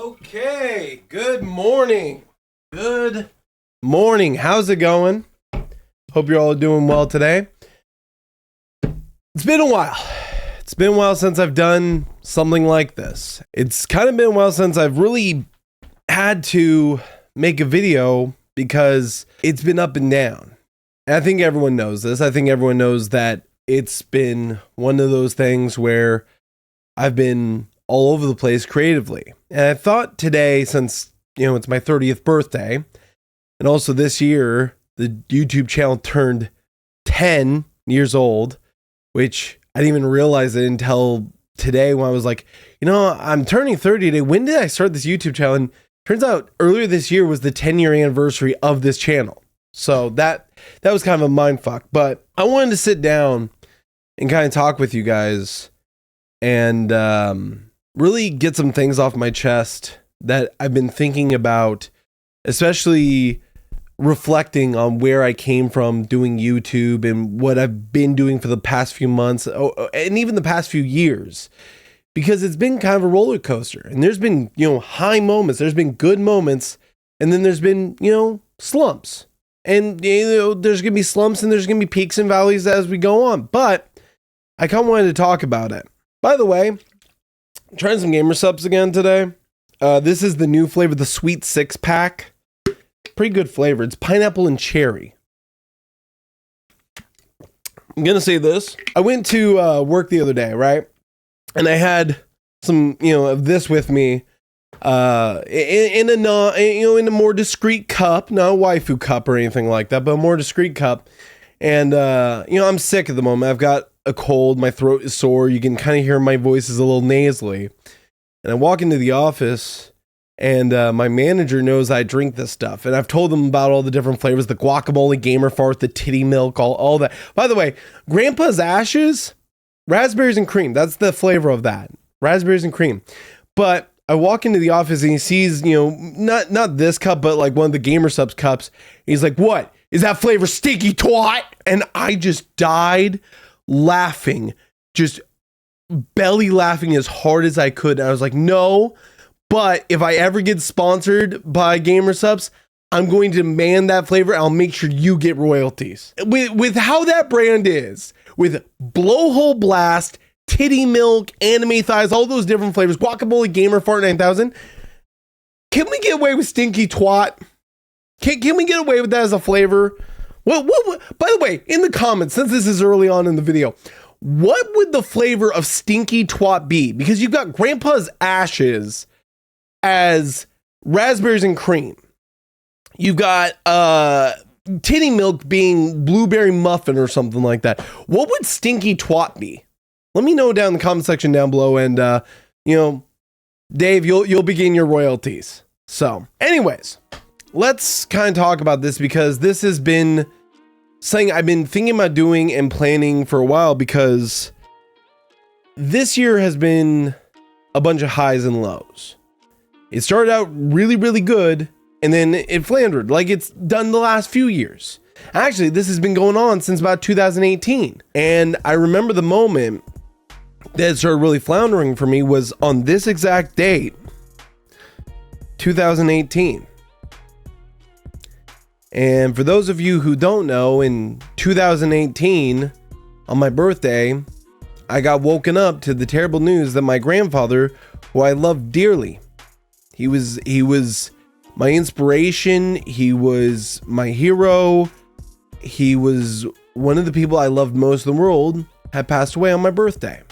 Okay, good morning. Good morning. How's it going? Hope you're all doing well today. It's been a while. It's been a while since I've done something like this. It's kind of been a while since I've really had to make a video because it's been up and down. And I think everyone knows this. I think everyone knows that it's been one of those things where I've been all over the place creatively. And I thought today, since, it's my 30th birthday, and also this year, the YouTube channel turned 10 years old, which I didn't even realize it until today when I was like, I'm turning 30 today. When did I start this YouTube channel? And turns out earlier this year was the 10-year anniversary of this channel. So that was kind of a mind fuck. But I wanted to sit down and kind of talk with you guys and really get some things off my chest that I've been thinking about, especially reflecting on where I came from doing YouTube and what I've been doing for the past few months and even the past few years, because it's been kind of a roller coaster. And there's been, high moments, there's been good moments, and then there's been, slumps. And, there's going to be slumps and there's going to be peaks and valleys as we go on. But I kind of wanted to talk about it. By the way, I'm trying some gamer subs again today. This is the new flavor, the Sweet 6-pack. Pretty good flavor. It's pineapple and cherry. I'm going to say this. I went to work the other day, right? And I had some, of this with me in a more discreet cup, not a waifu cup or anything like that, but a more discreet cup. And, I'm sick at the moment. I've got a cold. My throat is sore. You can kind of hear my voice is a little nasally. And I walk into the office and my manager knows I drink this stuff. And I've told them about all the different flavors, the guacamole, gamer fart, the titty milk, all that. By the way, Grandpa's Ashes, raspberries and cream. That's the flavor of that. Raspberries and cream. But I walk into the office and he sees, not this cup, but like one of the Gamer Subs cups. He's like, "What? Is that flavor stinky twat?" And I just died laughing, just belly laughing as hard as I could. And I was like, no, but if I ever get sponsored by Gamer Subs, I'm going to demand that flavor. I'll make sure you get royalties. With how that brand is, with Blowhole Blast, Titty Milk, Anime Thighs, all those different flavors, Guacamole, Gamer Fart 9000, can we get away with Stinky Twat? Can we get away with that as a flavor? What, by the way, in the comments, since this is early on in the video, what would the flavor of Stinky Twat be? Because you've got Grandpa's Ashes as raspberries and cream. You've got Titty Milk being blueberry muffin or something like that. What would Stinky Twat be? Let me know down in the comment section down below. And, Dave, you'll begin your royalties. So, anyways, let's kind of talk about this because this has been something I've been thinking about doing and planning for a while, because this year has been a bunch of highs and lows. It started out really, really good, and then it floundered like it's done the last few years. Actually, this has been going on since about 2018. And I remember the moment that it started really floundering for me was on this exact date, 2018. And for those of you who don't know, in 2018, on my birthday, I got woken up to the terrible news that my grandfather, who I loved dearly, he was my inspiration, he was my hero, he was one of the people I loved most in the world, had passed away on my birthday.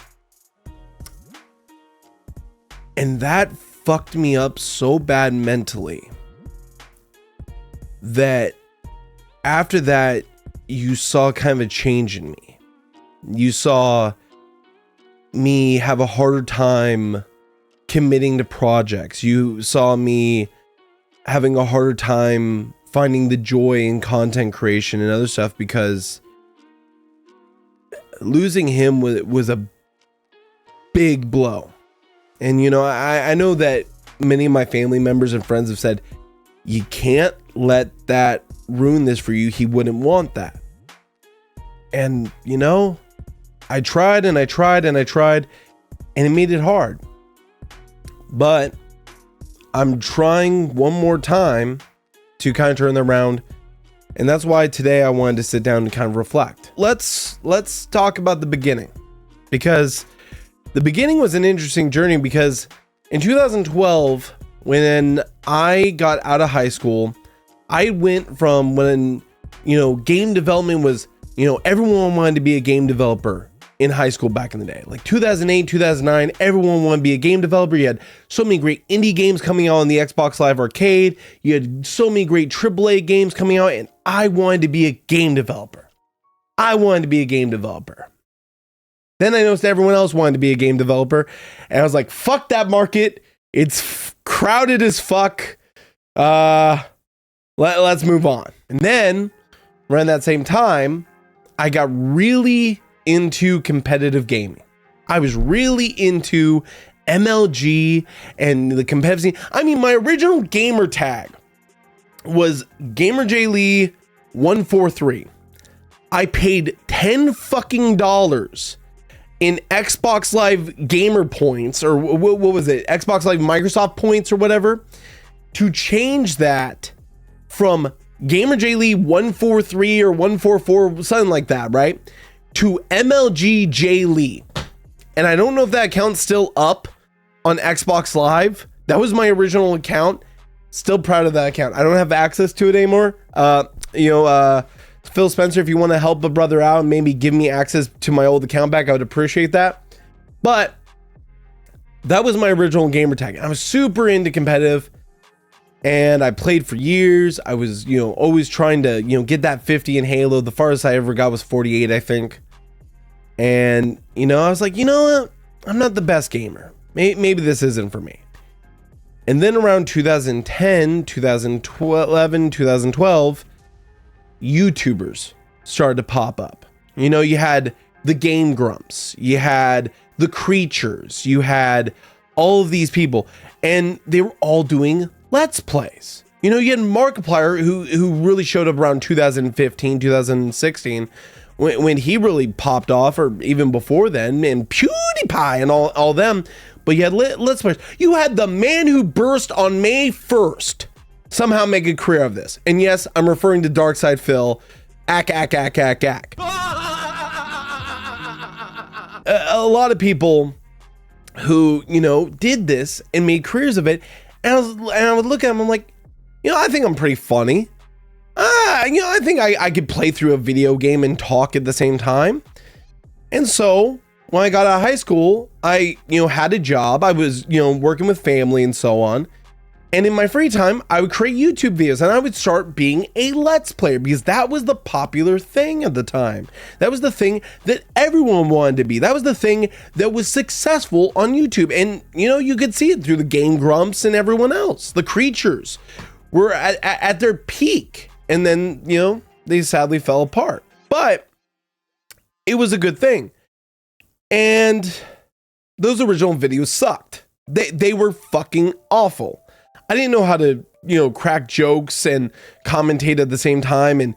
And that fucked me up so bad mentally that after that, you saw kind of a change in me. You saw me have a harder time committing to projects. You saw me having a harder time finding the joy in content creation and other stuff, because losing him was a big blow. And, I know that many of my family members and friends have said, you can't let that ruin this for you. He wouldn't want that. And, I tried and I tried and I tried, and it made it hard. But I'm trying one more time to kind of turn that around. And that's why today I wanted to sit down and kind of reflect. Let's talk about the beginning, because the beginning was an interesting journey. Because in 2012, when I got out of high school, I went from when, game development was, everyone wanted to be a game developer in high school back in the day. Like 2008, 2009, everyone wanted to be a game developer. You had so many great indie games coming out on the Xbox Live Arcade. You had so many great AAA games coming out, and I wanted to be a game developer. Then I noticed everyone else wanted to be a game developer, and I was like, fuck that market. It's crowded as fuck. Let's move on. And then around that same time, I got really into competitive gaming. I was really into MLG and the competitive scene. I mean, my original gamer tag was GamerJLee143. I paid $10 fucking in Xbox Live gamer points, or what was it? Xbox Live Microsoft points or whatever, to change that from GamerJLee143 or 144, something like that, right? To MLG J Lee. And I don't know if that account's still up on Xbox Live. That was my original account. Still proud of that account. I don't have access to it anymore. Phil Spencer, if you want to help a brother out and maybe give me access to my old account back, I would appreciate that. But that was my original gamer tag. I was super into competitive, and I played for years. I was, always trying to, get that 50 in Halo. The farthest I ever got was 48, I think. And, I was like, you know what? I'm not the best gamer. Maybe this isn't for me. And then around 2010, 2011, 2012, YouTubers started to pop up. You had the Game Grumps, you had the Creatures, you had all of these people, and they were all doing Let's Plays. You had Markiplier who really showed up around 2015, 2016, when he really popped off, or even before then, and PewDiePie and all them. But you had Let's Plays. You had the man who burst on May 1st somehow make a career of this. And yes, I'm referring to Darkside Phil. Ack. A lot of people who, did this and made careers of it. And I would look at him, I'm like, I think I'm pretty funny. I think I could play through a video game and talk at the same time. And so when I got out of high school, I, had a job. I was, working with family and so on. And in my free time, I would create YouTube videos, and I would start being a Let's Player, because that was the popular thing at the time. That was the thing that everyone wanted to be. That was the thing that was successful on YouTube. And, you could see it through the Game Grumps and everyone else. The Creatures were at their peak. And then, they sadly fell apart. But it was a good thing. And those original videos sucked. They were fucking awful. I didn't know how to, crack jokes and commentate at the same time and,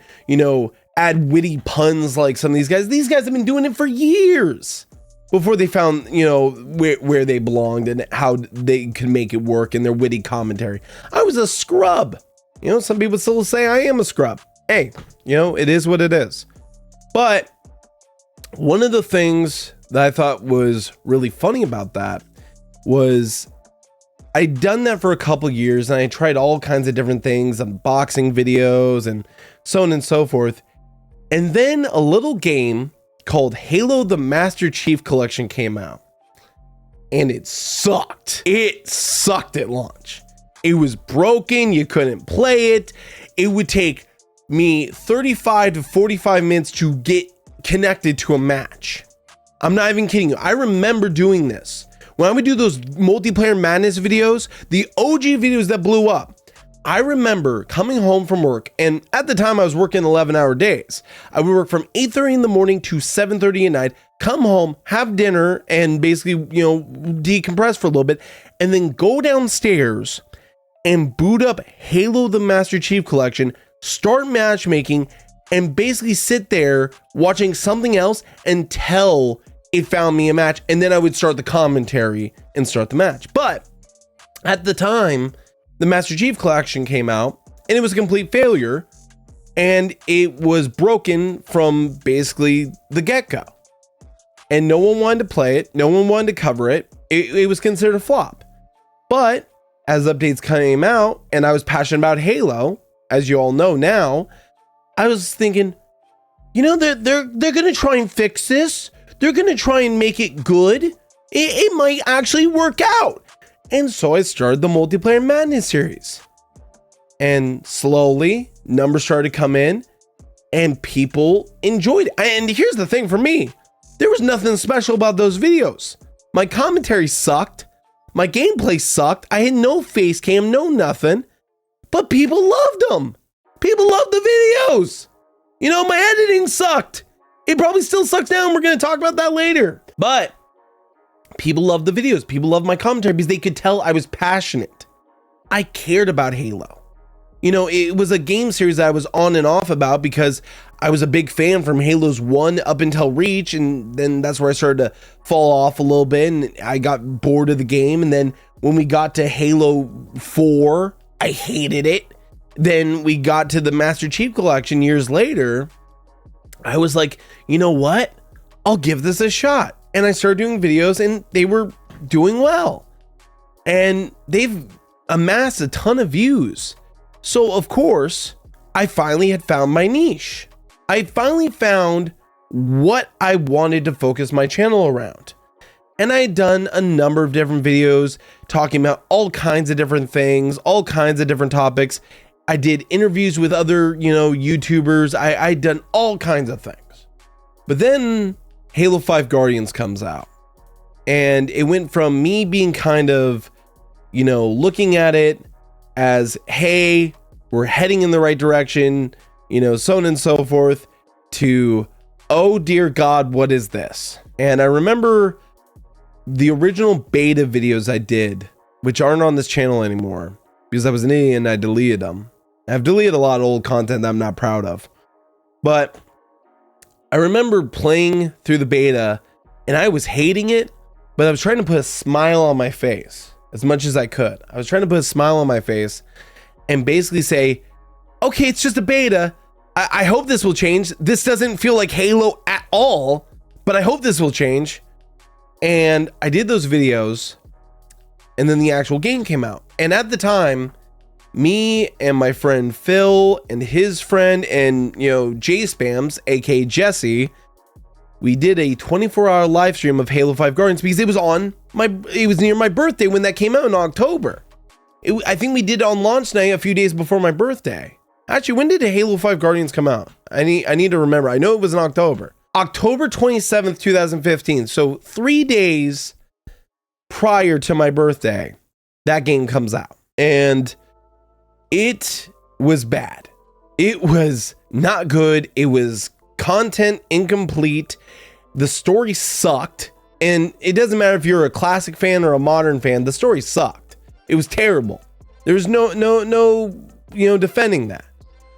add witty puns like some of these guys. These guys have been doing it for years before they found, where they belonged and how they could make it work in their witty commentary. I was a scrub. Some people still say I am a scrub. Hey, it is what it is. But one of the things that I thought was really funny about that was I'd done that for a couple years, and I tried all kinds of different things, unboxing videos and so on and so forth. And then a little game called Halo the Master Chief Collection came out, and it sucked. It sucked at launch. It was broken. You couldn't play it. It would take me 35 to 45 minutes to get connected to a match. I'm not even kidding you. I remember doing this. When I would do those multiplayer madness videos, the OG videos that blew up, I remember coming home from work, and at the time I was working 11-hour days. I would work from 8:30 in the morning to 7:30 at night, come home, have dinner, and basically, decompress for a little bit, and then go downstairs and boot up Halo the Master Chief Collection, start matchmaking, and basically sit there watching something else until it found me a match, and then I would start the commentary and start the match. But at the time, the Master Chief Collection came out, and it was a complete failure, and it was broken from basically the get-go. And no one wanted to play it, no one wanted to cover it. It was considered a flop. But as updates came out, and I was passionate about Halo, as you all know now, I was thinking, you know, they're gonna try and fix this. They're gonna try and make it good. It might actually work out. And so I started the Multiplayer Madness series. And slowly, numbers started to come in, and people enjoyed it. And here's the thing for me. There was nothing special about those videos. My commentary sucked. My gameplay sucked. I had no face cam, no nothing. But people loved them. People loved the videos. You know, my editing sucked. It probably still sucks now, and we're going to talk about that later. But people loved the videos. People loved my commentary because they could tell I was passionate. I cared about Halo. You know, it was a game series that I was on and off about because I was a big fan from Halo's 1 up until Reach, and then that's where I started to fall off a little bit, and I got bored of the game. And then when we got to Halo 4, I hated it. Then we got to the Master Chief Collection years later. I was like, you know what? I'll give this a shot. And I started doing videos, and they were doing well. And they've amassed a ton of views. So, of course, I finally had found my niche. I finally found what I wanted to focus my channel around. And I had done a number of different videos talking about all kinds of different things, all kinds of different topics. I did interviews with other, YouTubers. I'd done all kinds of things. But then Halo 5 Guardians comes out. And it went from me being kind of, looking at it as, hey, we're heading in the right direction, so on and so forth, to, oh dear God, what is this? And I remember the original beta videos I did, which aren't on this channel anymore, because I was an idiot and I deleted them. I've deleted a lot of old content that I'm not proud of. But I remember playing through the beta, and I was hating it, but I was trying to put a smile on my face as much as I could. I was trying to put a smile on my face and basically say, okay, it's just a beta. I hope this will change. This doesn't feel like Halo at all, but I hope this will change. And I did those videos, and then the actual game came out. And at the time, me and my friend Phil and his friend and, J Spams, aka Jesse, we did a 24-hour live stream of Halo 5 Guardians because it was near my birthday when that came out in October. I think we did it on launch night a few days before my birthday. Actually, when did Halo 5 Guardians come out? I need to remember. I know it was in October. October 27th, 2015. So 3 days prior to my birthday, that game comes out. And it was bad. It was not good. It was content incomplete. The story sucked. And it doesn't matter if you're a classic fan or a modern fan, the story sucked. It was terrible. There was no defending that.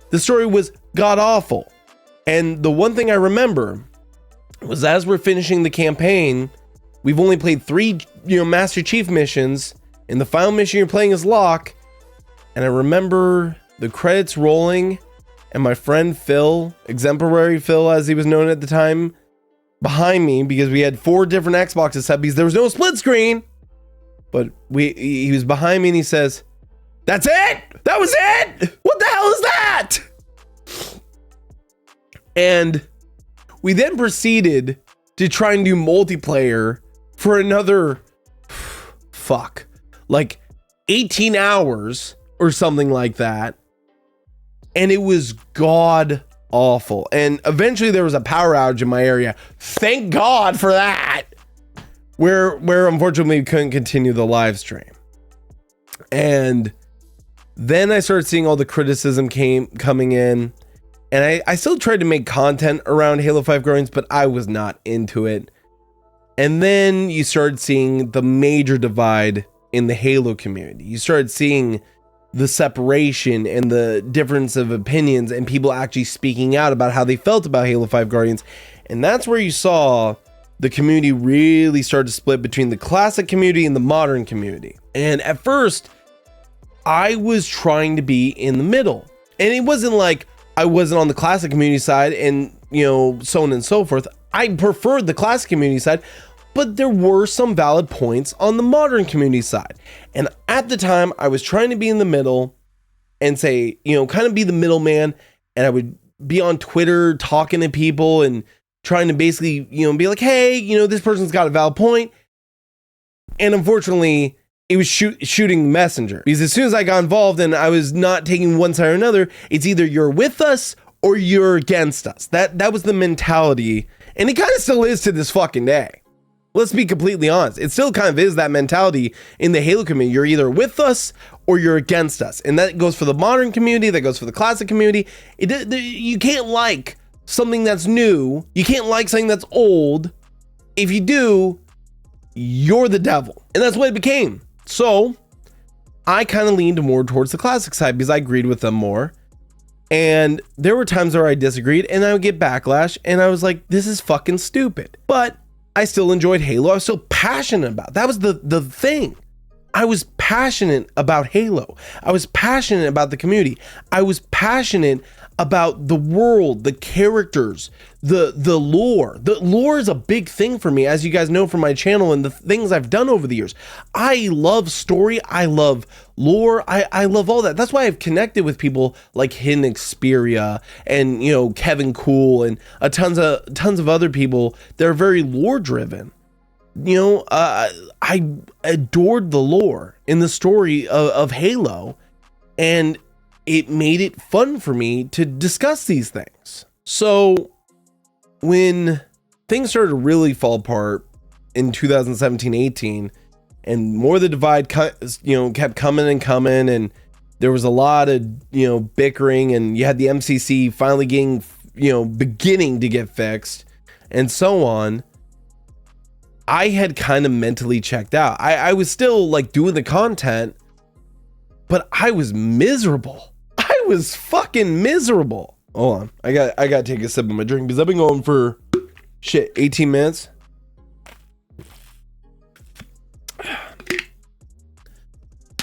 The story was god awful. And the one thing I remember was as we're finishing the campaign, we've only played 3, Master Chief missions. And the final mission you're playing is Locke. And I remember the credits rolling and my friend Phil, Exemplary Phil as he was known at the time, behind me because we had 4 different Xboxes set because there was no split screen. But he was behind me and he says, "That's it? That was it? What the hell is that?" And we then proceeded to try and do multiplayer for another, like 18 hours or something like that. And it was god awful. And eventually there was a power outage in my area. Thank God for that. Where unfortunately we couldn't continue the live stream. And then I started seeing all the criticism coming in. And I still tried to make content around Halo 5 Guardians, but I was not into it. And then you started seeing the major divide in the Halo community. You started seeing the separation and the difference of opinions and people actually speaking out about how they felt about Halo 5 Guardians. And that's where you saw the community really started to split between the classic community and the modern community. And at first, I was trying to be in the middle. And it wasn't like I wasn't on the classic community side and, so on and so forth. I preferred the classic community side, but there were some valid points on the modern community side. And at the time, I was trying to be in the middle and say, kind of be the middleman. And I would be on Twitter talking to people and trying to basically, be like, hey, this person's got a valid point. And unfortunately, it was shooting messenger, because as soon as I got involved and I was not taking one side or another, it's either you're with us or you're against us. That was the mentality. And it kind of still is to this fucking day. Let's be completely honest. It still kind of is that mentality in the Halo community. You're either with us or you're against us. And that goes for the modern community. That goes for the classic community. You can't like something that's new. You can't like something that's old. If you do, you're the devil. And that's what it became. So I kind of leaned more towards the classic side because I agreed with them more. And there were times where I disagreed and I would get backlash and I was like, this is fucking stupid. But I still enjoyed Halo. I was still passionate about it. That was the thing. I was passionate about Halo. I was passionate about the community. I was passionate about the world, the characters, the lore. The lore is a big thing for me, as you guys know from my channel and the things I've done over the years. I love story. I love lore. I love all that. That's why I've connected with people like Hidden Xperia and, Kevin Cool and tons of other people that are very lore driven. I adored the lore in the story of Halo, and it made it fun for me to discuss these things. So when things started to really fall apart in 2017-18 and more of the divide kept coming and coming, and there was a lot of bickering, and you had the MCC finally getting beginning to get fixed and so on, I had kind of mentally checked out. I was still like doing the content, but I was miserable. I was fucking miserable. Hold on. I got to take a sip of my drink because I've been going for 18 minutes.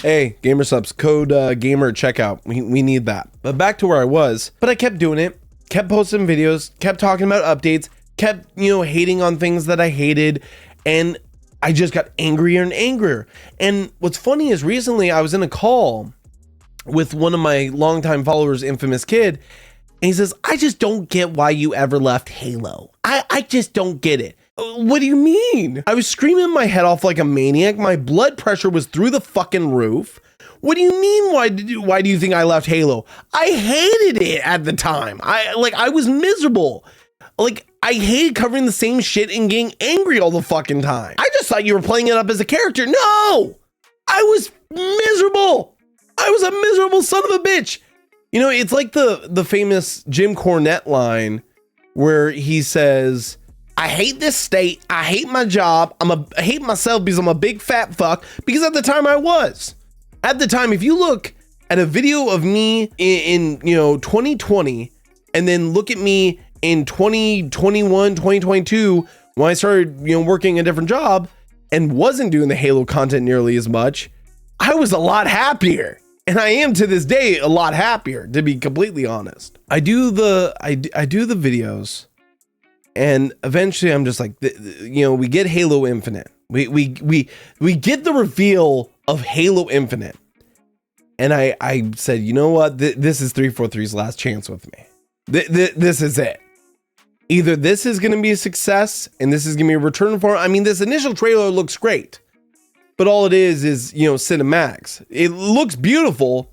Hey, Gamer Subs, code gamer at checkout. We need that. But back to where I was. But I kept doing it, kept posting videos, kept talking about updates, kept, hating on things that I hated. And I just got angrier and angrier. And what's funny is recently I was in a call with one of my longtime followers, Infamous Kid, and he says, I just don't get why you ever left Halo. I just don't get it. What do you mean? I was screaming my head off like a maniac. My blood pressure was through the fucking roof. What do you mean? Why do you think I left Halo? I hated it at the time. I was miserable. I hated covering the same shit and getting angry all the fucking time. I just thought you were playing it up as a character. No! I was miserable. I was a miserable son of a bitch. It's like the famous Jim Cornette line where he says, I hate this state. I hate my job. I hate myself because I'm a big fat fuck. Because at the time I was. At the time, if you look at a video of me in 2020 and then look at me in 2021, 2022, when I started, working a different job and wasn't doing the Halo content nearly as much, I was a lot happier. And I am to this day a lot happier, to be completely honest. I do the videos, and eventually I'm just like, we get Halo Infinite. We get the reveal of Halo Infinite. And I said, you know what? This is 343's last chance with me. This is it. Either this is going to be a success and this is going to be a return for, this initial trailer looks great. But all it is cinematics. It looks beautiful,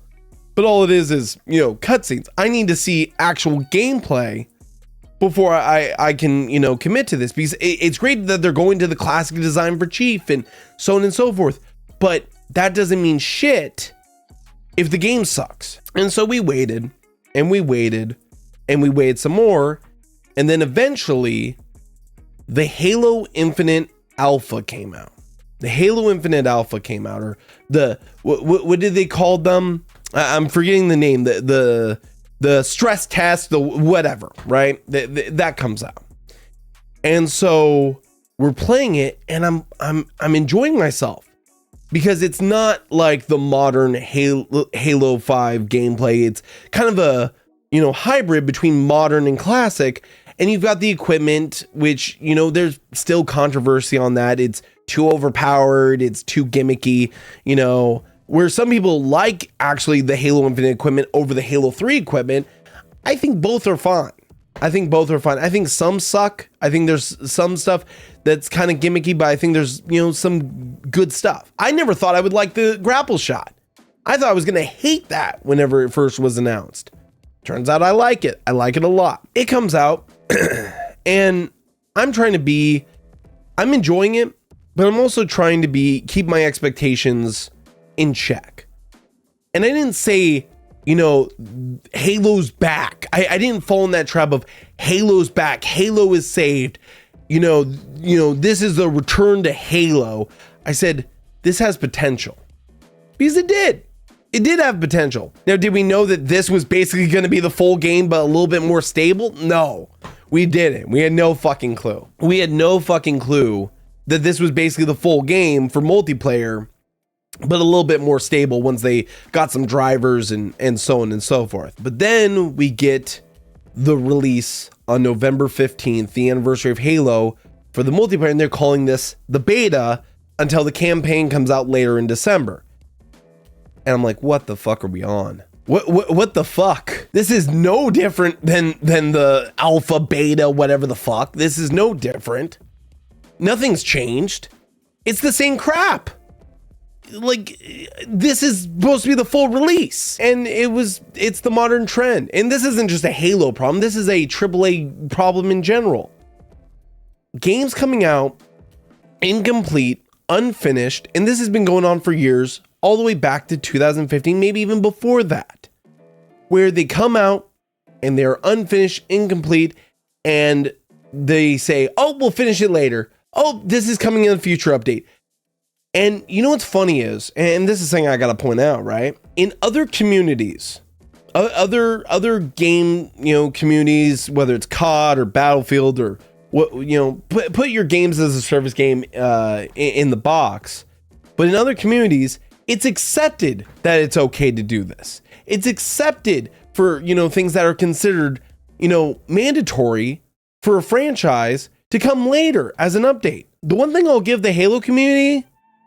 but all it is cutscenes. I need to see actual gameplay before I can, commit to this, because it's great that they're going to the classic design for Chief and so on and so forth. But that doesn't mean shit if the game sucks. And so we waited and we waited and we waited some more. And then eventually the Halo Infinite Alpha came out. The Halo Infinite Alpha came out, or the what did they call them? I'm forgetting the name. The stress test, the whatever, right? That comes out, and so we're playing it, and I'm enjoying myself. because it's not like the modern Halo 5 gameplay. It's kind of a, hybrid between modern and classic. And you've got the equipment, which, there's still controversy on that. It's too overpowered. It's too gimmicky, where some people like actually the Halo Infinite equipment over the Halo 3 equipment. I think both are fine. I think some suck. I think there's some stuff that's kind of gimmicky, but I think there's, some good stuff. I never thought I would like the grapple shot. I thought I was going to hate that whenever it first was announced. Turns out I like it. I like it a lot. It comes out and I'm enjoying it, but I'm also trying to keep my expectations in check. And I didn't say, Halo's back. I didn't fall in that trap of Halo's back. Halo is saved. This is the return to Halo. I said, this has potential, because it did. It did have potential. Now, did we know that this was basically going to be the full game, but a little bit more stable? No, we didn't. We had no fucking clue. We had no fucking clue that this was basically the full game for multiplayer, but a little bit more stable once they got some drivers and so on and so forth. But then we get the release on November 15th, the anniversary of Halo, for the multiplayer, and they're calling this the beta until the campaign comes out later in December. And I'm like, what the fuck are we on? What the fuck? This is no different than the alpha, beta, whatever the fuck. This is no different. Nothing's changed. It's the same crap. Like, this is supposed to be the full release, and it's the modern trend. And this isn't just a Halo problem. This is a AAA problem in general. Games coming out incomplete, unfinished, and this has been going on for years, all the way back to 2015, maybe even before that, where they come out and they're unfinished, incomplete, and they say, oh, we'll finish it later. Oh, this is coming in a future update. And you know what's funny is, and this is something I gotta point out, right? In other communities, other game, communities, whether it's COD or Battlefield or what, put your games as a service game in the box. But in other communities, it's accepted that it's okay to do this. It's accepted for, things that are considered, mandatory for a franchise to come later as an update. The one thing I'll give the Halo community,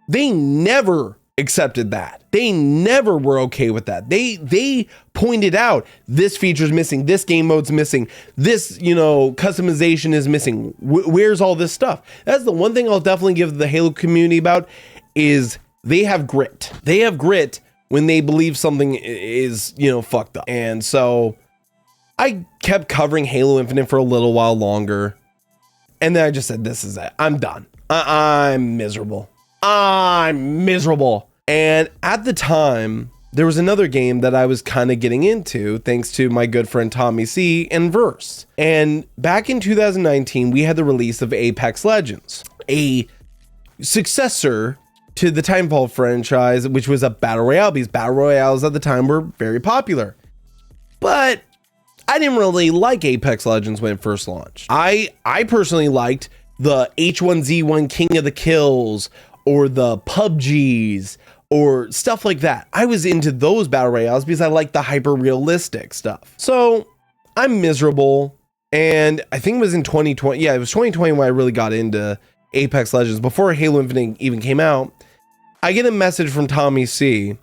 they never accepted that. They never were okay with that. They pointed out this feature's missing, this game mode's missing, this, customization is missing. Where's all this stuff? That's the one thing I'll definitely give the Halo community about, is they have grit. They have grit when they believe something is, fucked up. And so I kept covering Halo Infinite for a little while longer. And then I just said, this is it. I'm done. I'm miserable. And at the time, there was another game that I was kind of getting into, thanks to my good friend Tommy C and Verse. And back in 2019, we had the release of Apex Legends, a successor to the Titanfall franchise, which was a battle royale, because battle royales at the time were very popular. But I didn't really like Apex Legends when it first launched. I personally liked the H1Z1 King of the Kills, or the PUBGs, or stuff like that. I was into those battle royales because I like the hyper realistic stuff. So I'm miserable. And I think it was in 2020. Yeah, it was 2020 when I really got into Apex Legends. Before Halo Infinite even came out, I get a message from Tommy C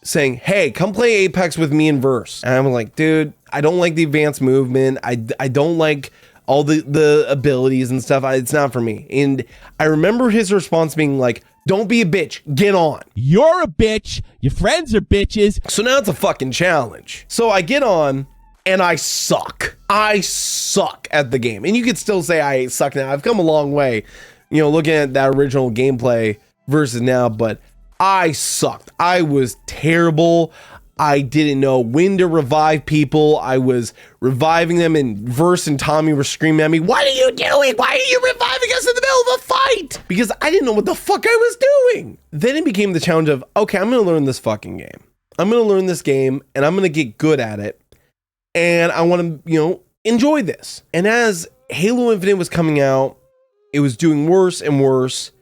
saying, hey, come play Apex with me and Verse. And I'm like, dude, I don't like the advanced movement. I don't like all the abilities and stuff. It's not for me. And I remember his response being like, don't be a bitch, get on. You're a bitch, your friends are bitches. So now it's a fucking challenge. So I get on and I suck. I suck at the game. And you could still say I suck now. I've come a long way, looking at that original gameplay versus now, but I sucked. I was terrible. I didn't know when to revive people. I was reviving them, and Verse and Tommy were screaming at me, what are you doing? Why are you reviving us in the middle of a fight? Because I didn't know what the fuck I was doing. Then it became the challenge of, okay, I'm going to learn this fucking game. I'm going to learn this game, and I'm going to get good at it. And I want to, enjoy this. And as Halo Infinite was coming out, it was doing worse and worse.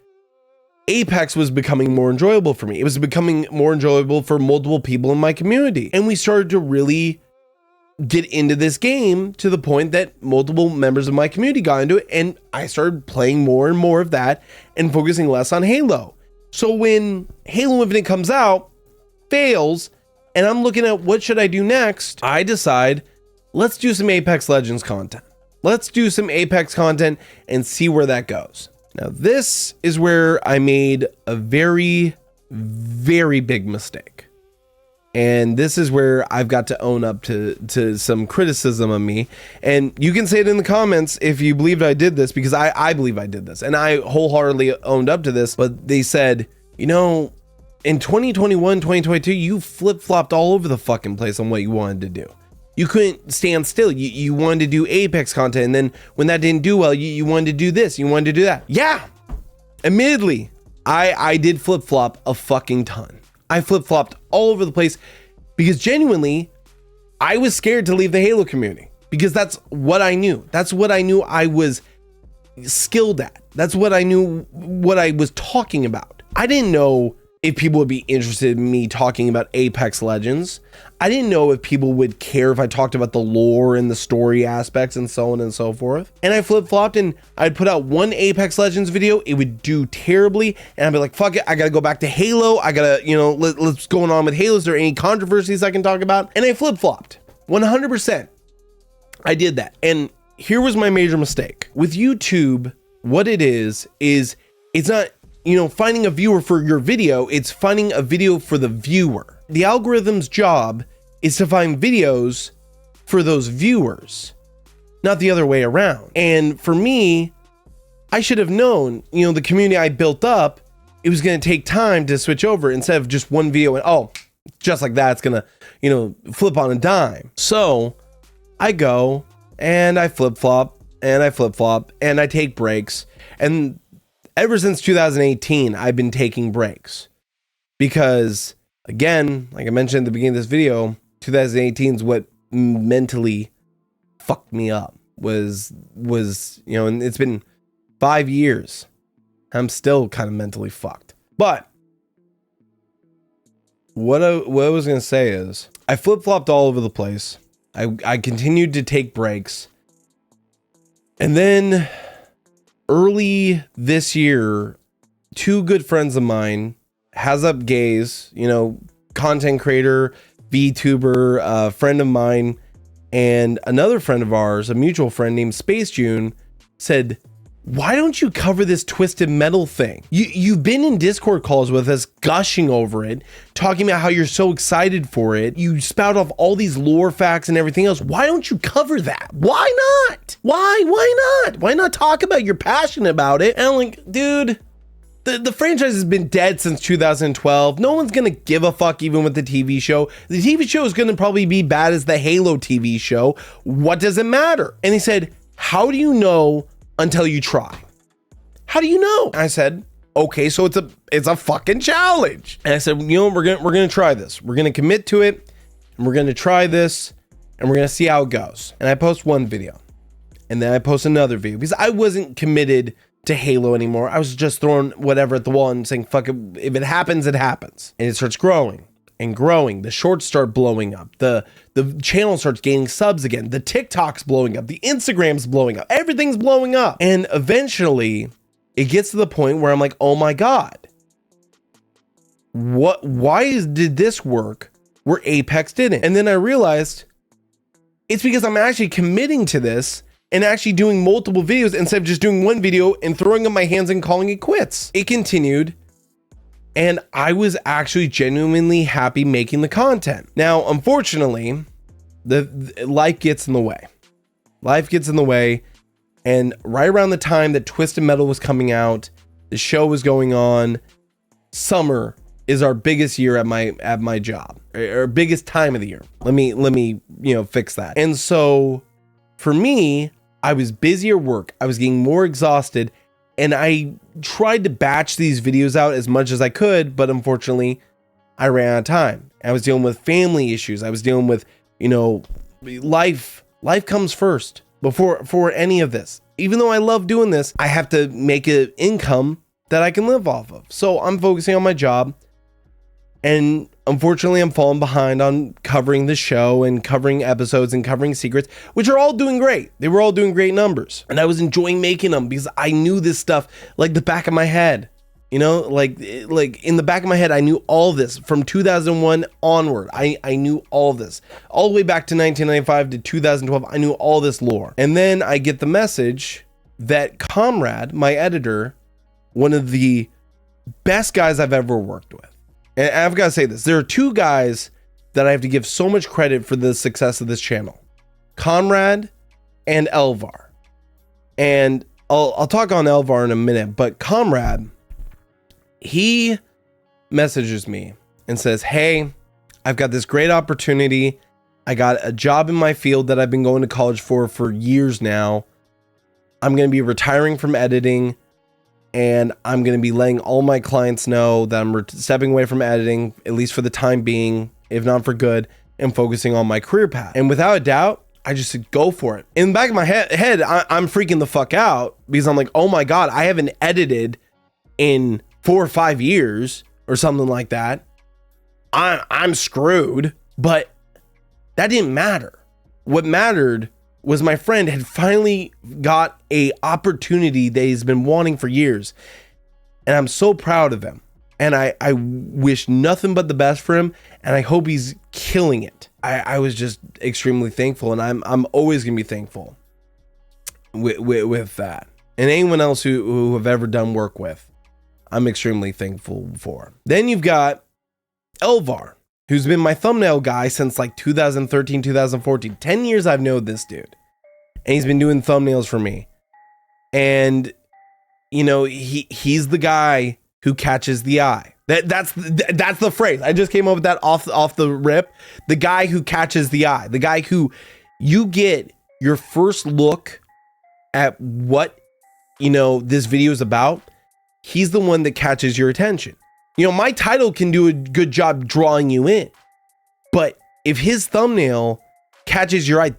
Apex was becoming more enjoyable for me. It was becoming more enjoyable for multiple people in my community. And we started to really get into this game to the point that multiple members of my community got into it. And I started playing more and more of that and focusing less on Halo. So when Halo Infinite comes out, fails, and I'm looking at what should I do next, I decide, let's do some Apex Legends content. Let's do some Apex content and see where that goes. Now, this is where I made a very, very big mistake. And this is where I've got to own up to some criticism of me. And you can say it in the comments if you believed I did this, because I believe I did this. And I wholeheartedly owned up to this. But they said, you know, in 2021, 2022, you flip-flopped all over the fucking place on what you wanted to do. You couldn't stand still. You wanted to do Apex content. And then when that didn't do well, you wanted to do this. You wanted to do that. Yeah, admittedly, I did flip-flop a fucking ton. I flip-flopped all over the place because genuinely, I was scared to leave the Halo community because that's what I knew. That's what I knew I was skilled at. That's what I knew, what I was talking about. I didn't know if people would be interested in me talking about Apex Legends. I didn't know if people would care if I talked about the lore and the story aspects and so on and so forth. And I flip-flopped and I'd put out one Apex Legends video. It would do terribly. And I'd be like, fuck it. I got to go back to Halo. I got to, you know, let's going on with Halo. Is there any controversies I can talk about? And I flip-flopped 100%. I did that. And here was my major mistake with YouTube. What it is it's not, you know, finding a viewer for your video. It's finding a video for the viewer. The algorithm's job is to find videos for those viewers, not the other way around. And for me, I should have known, you know, the community I built up, it was going to take time to switch over instead of just one video and, oh, just like that, it's going to, you know, flip on a dime. So I go and I flip-flop and I flip-flop and I take breaks. And ever since 2018, I've been taking breaks because, again, like I mentioned at the beginning of this video, 2018 is what mentally fucked me up. Was you know, and it's been 5 years. I'm still kind of mentally fucked. But what I was gonna say is, I flip-flopped all over the place. I continued to take breaks, and then early this year, two good friends of mine, Has Up Gaze, you know, content creator, VTuber, friend of mine, and another friend of ours, a mutual friend named Space June, said, why don't you cover this Twisted Metal thing? You've been in Discord calls with us gushing over it, talking about how you're so excited for it. You spout off all these lore facts and everything else. Why don't you cover that? Why not? Why not? Why not talk about you're passionate about it? And I'm like, dude, the franchise has been dead since 2012. No one's gonna give a fuck even with the TV show. The TV show is gonna probably be bad as the Halo TV show. What does it matter? And he said, how do you know until you try? How do you know? I said, okay, so it's a fucking challenge. And I said, you know, we're gonna try this. We're gonna commit to it, and we're gonna try this, and we're gonna see how it goes. And I post one video, and then I post another video because I wasn't committed to Halo anymore. I was just throwing whatever at the wall and saying, fuck it, if it happens, it happens. And it starts growing and growing. The shorts start blowing up. The channel starts gaining subs again. The TikTok's blowing up. The Instagram's blowing up. Everything's blowing up. And eventually it gets to the point where I'm like, oh my God, why did this work where Apex didn't? And then I realized it's because I'm actually committing to this and actually doing multiple videos instead of just doing one video and throwing up my hands and calling it quits. It continued, and I was actually genuinely happy making the content. Now, unfortunately, the life gets in the way. Life gets in the way, and right around the time that Twisted Metal was coming out, the show was going on. Summer is our biggest year at my job, or biggest time of the year. Let me you know, fix that. And so for me, I was busy at work. I was getting more exhausted, and I tried to batch these videos out as much as I could, but unfortunately, I ran out of time. I was dealing with family issues. I was dealing with, you know, life. Life comes first before any of this. Even though I love doing this, I have to make an income that I can live off of. So I'm focusing on my job. And unfortunately, I'm falling behind on covering the show and covering episodes and covering secrets, which are all doing great. They were all doing great numbers. And I was enjoying making them because I knew this stuff like the back of my head. You know, like in the back of my head, I knew all this from 2001 onward. I knew all this all the way back to 1995 to 2012. I knew all this lore. And then I get the message that Comrade, my editor, one of the best guys I've ever worked with. And I've got to say this, there are two guys that I have to give so much credit for the success of this channel, Conrad and Elvar. And I'll talk on Elvar in a minute, but Conrad, he messages me and says, hey, I've got this great opportunity. I got a job in my field that I've been going to college for years now. I'm going to be retiring from editing. And I'm going to be letting all my clients know that I'm stepping away from editing, at least for the time being, if not for good, and focusing on my career path. And without a doubt, I just said, go for it. In the back of my head, I'm freaking the fuck out because I'm like, oh my God, I haven't edited in 4 or 5 years or something like that. I'm screwed, but that didn't matter. What mattered was my friend had finally got a opportunity that he's been wanting for years. And I'm so proud of him. And I wish nothing but the best for him. And I hope he's killing it. I was just extremely thankful. And I'm always going to be thankful with that. And anyone else who have ever done work with, I'm extremely thankful for. Then you've got Elvar, who's been my thumbnail guy since like 2013, 2014. 10 years I've known this dude. And he's been doing thumbnails for me. And, you know, he's the guy who catches the eye. That's the phrase. I just came up with that off the rip. The guy who catches the eye. The guy who you get your first look at what, you know, this video is about. He's the one that catches your attention. You know, my title can do a good job drawing you in. But if his thumbnail catches your eye,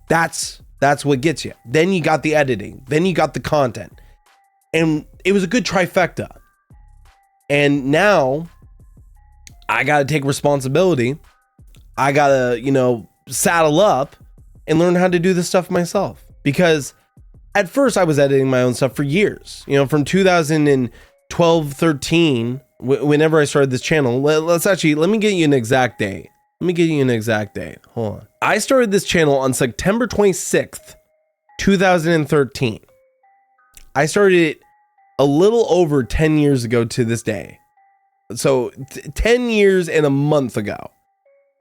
that's what gets you. Then you got the editing. Then you got the content. And it was a good trifecta. And now I got to take responsibility. I got to, you know, saddle up and learn how to do this stuff myself. Because at first I was editing my own stuff for years. You know, from 2012, 13, whenever I started this channel. Let me get you an exact date. Hold on. I started this channel on September 26th, 2013. I started it a little over 10 years ago to this day. So 10 years and a month ago,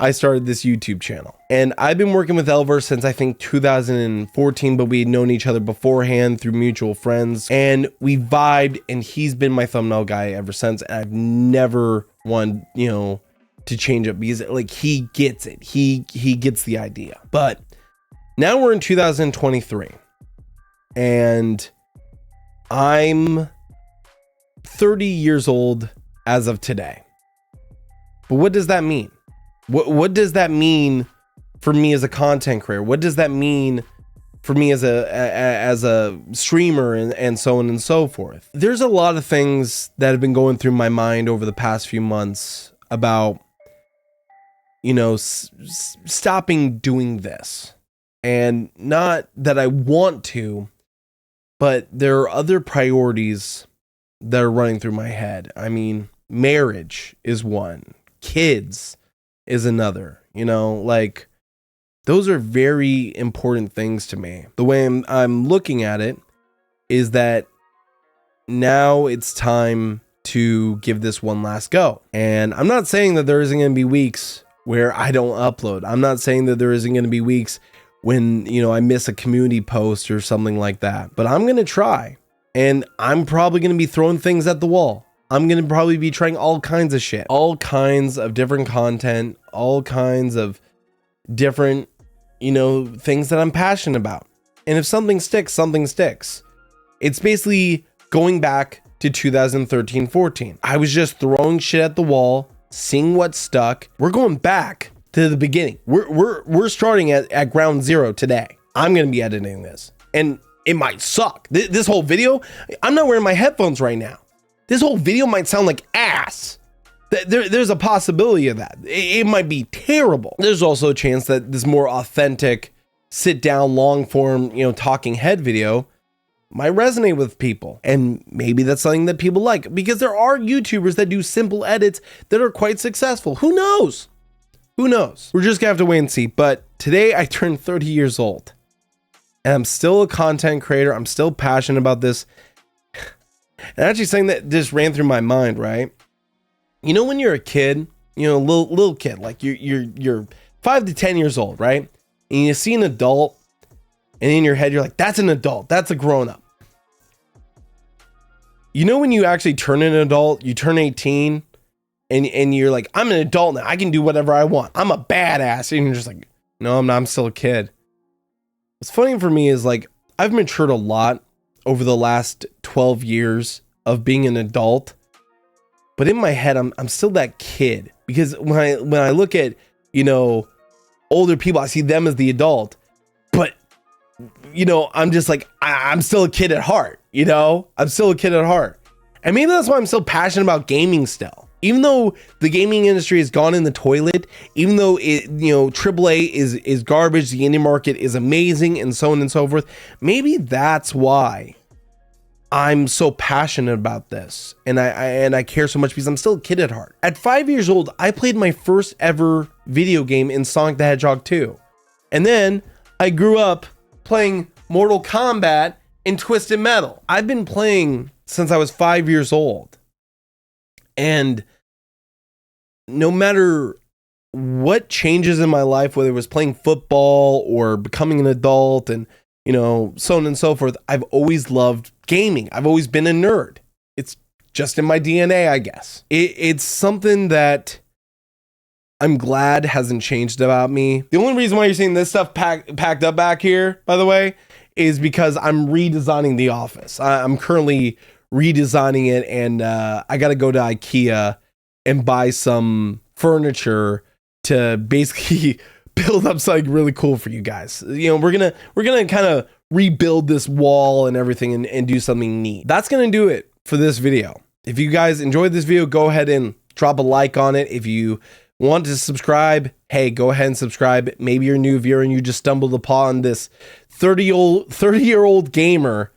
I started this YouTube channel. And I've been working with Elvar since I think 2014, but we had known each other beforehand through mutual friends. And we vibed, and he's been my thumbnail guy ever since. And I've never wanted, you know, to change up because like he gets it. He gets the idea. But now we're in 2023 and I'm 30 years old as of today. But what does that mean? What does that mean for me as a content creator? What does that mean for me as a streamer and so on and so forth? There's a lot of things that have been going through my mind over the past few months about, you know, stopping doing this. And not that I want to, but there are other priorities that are running through my head. I mean, marriage is one, kids is another, you know, like those are very important things to me. The way I'm looking at it is that now it's time to give this one last go. And I'm not saying that there isn't going to be weeks where I don't upload. I'm not saying that there isn't going to be weeks when, you know, I miss a community post or something like that, but I'm going to try. And I'm probably going to be throwing things at the wall. I'm going to probably be trying all kinds of shit, all kinds of different content, all kinds of different, you know, things that I'm passionate about. And if something sticks, something sticks. It's basically going back to 2013, 14. I was just throwing shit at the wall, seeing what stuck. We're going back to the beginning. We're starting at ground zero today. I'm going to be editing this and it might suck. This whole video, I'm not wearing my headphones right now. this whole video might sound like ass. There's a possibility of that. It might be terrible. There's also a chance that this more authentic, sit down, long form, talking head video might resonate with people. And maybe that's something that people like, because there are YouTubers that do simple edits that are quite successful. Who knows? Who knows? We're just gonna have to wait and see. But today I turned 30 years old and I'm still a content creator. I'm still passionate about this. And actually something that just ran through my mind, right? When you're a kid, little kid, like you're 5 to 10 years old, right? And you see an adult and in your head, you're like, that's an adult. That's a grown up. When you actually turn an adult, you turn 18 and you're like, I'm an adult now. I can do whatever I want. I'm a badass. And you're just like, no, I'm not. I'm still a kid. What's funny for me is like, I've matured a lot over the last 12 years of being an adult. But in my head, I'm still that kid, because when I look at, older people, I see them as the adult, but I'm just like, I'm still a kid at heart, I'm still a kid at heart. And maybe that's why I'm still passionate about gaming still, even though the gaming industry has gone in the toilet, even though AAA is garbage, the indie market is amazing, and so on and so forth. Maybe that's why I'm so passionate about this, and I care so much, because I'm still a kid at heart. At 5 years old, I played my first ever video game in Sonic the Hedgehog 2. And then I grew up playing Mortal Kombat and Twisted Metal. I've been playing since I was 5 years old. And no matter what changes in my life, whether it was playing football or becoming an adult and so on and so forth, I've always loved gaming. I've always been a nerd. It's just in my DNA, I guess. It's something that I'm glad hasn't changed about me. The only reason why you're seeing this stuff packed up back here, by the way, is because I'm redesigning the office. I'm currently redesigning it, and I got to go to IKEA and buy some furniture to basically build up something really cool for you guys. We're gonna kind of rebuild this wall and everything and do something neat. That's gonna do it for this video. If you guys enjoyed this video, go ahead and drop a like on it. If you want to subscribe, hey, go ahead and subscribe. Maybe you're a new viewer and you just stumbled upon this 30-year-old gamer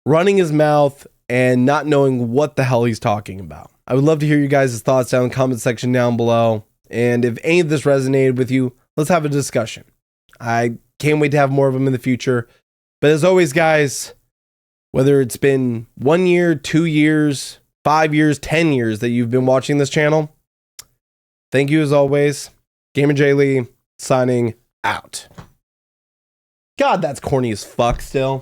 running his mouth and not knowing what the hell he's talking about. I would love to hear you guys' thoughts down in the comment section down below. And if any of this resonated with you, let's have a discussion. I can't wait to have more of them in the future. But as always, guys, whether it's been 1 year, 2 years, 5 years, 10 years that you've been watching this channel, thank you as always. Gamer J Lee signing out. God, that's corny as fuck still.